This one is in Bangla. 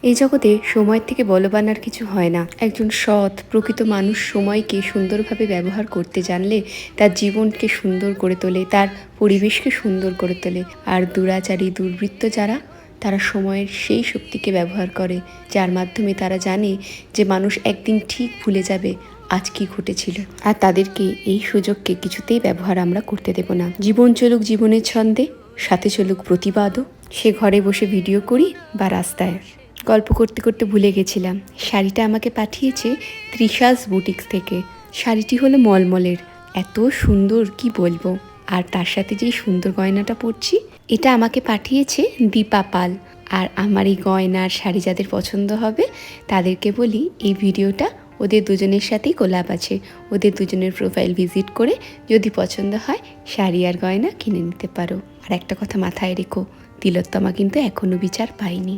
এই জগতে সময়ের থেকে বলবান আর কিছু হয় না। একজন সৎ প্রকৃত মানুষ সময়কে সুন্দরভাবে ব্যবহার করতে জানলে তার জীবনকে সুন্দর করে তোলে, তার পরিবেশকে সুন্দর করে তোলে। আর দুরাচারী দুর্বৃত্ত যারা, তারা সময়ের সেই শক্তিকে ব্যবহার করে, যার মাধ্যমে তারা জানে যে মানুষ একদিন ঠিক ভুলে যাবে আজ কি ঘটেছিল। আর তাদেরকে এই সুযোগকে কিছুতেই ব্যবহার আমরা করতে দেব না। জীবন চলুক জীবনের ছন্দে, সাথে চলুক প্রতিবাদও। সে ঘরে বসে ভিডিও করি বা রাস্তায়। গল্প করতে করতে ভুলে গেছিলাম, শাড়িটা আমাকে পাঠিয়েছে তৃষাস বুটিক্স থেকে। শাড়িটি হলো মলমলের, এত সুন্দর কি বলবো। আর তার সাথে যেই সুন্দর গয়নাটা পরছি, এটা আমাকে পাঠিয়েছে দীপা পাল। আর আমার এই গয়নার শাড়ি যাদের পছন্দ হবে তাদেরকে বলি এই ভিডিওটা ওদের দুজনের সাথেই কোলাপ আছে। ওদের দুজনের প্রোফাইল ভিজিট করে যদি পছন্দ হয় শাড়ি আর গয়না কিনে নিতে পারো। আর একটা কথা মাথায় রেখো, তিলোত্তমা কিন্তু এখনও বিচার পায়নি।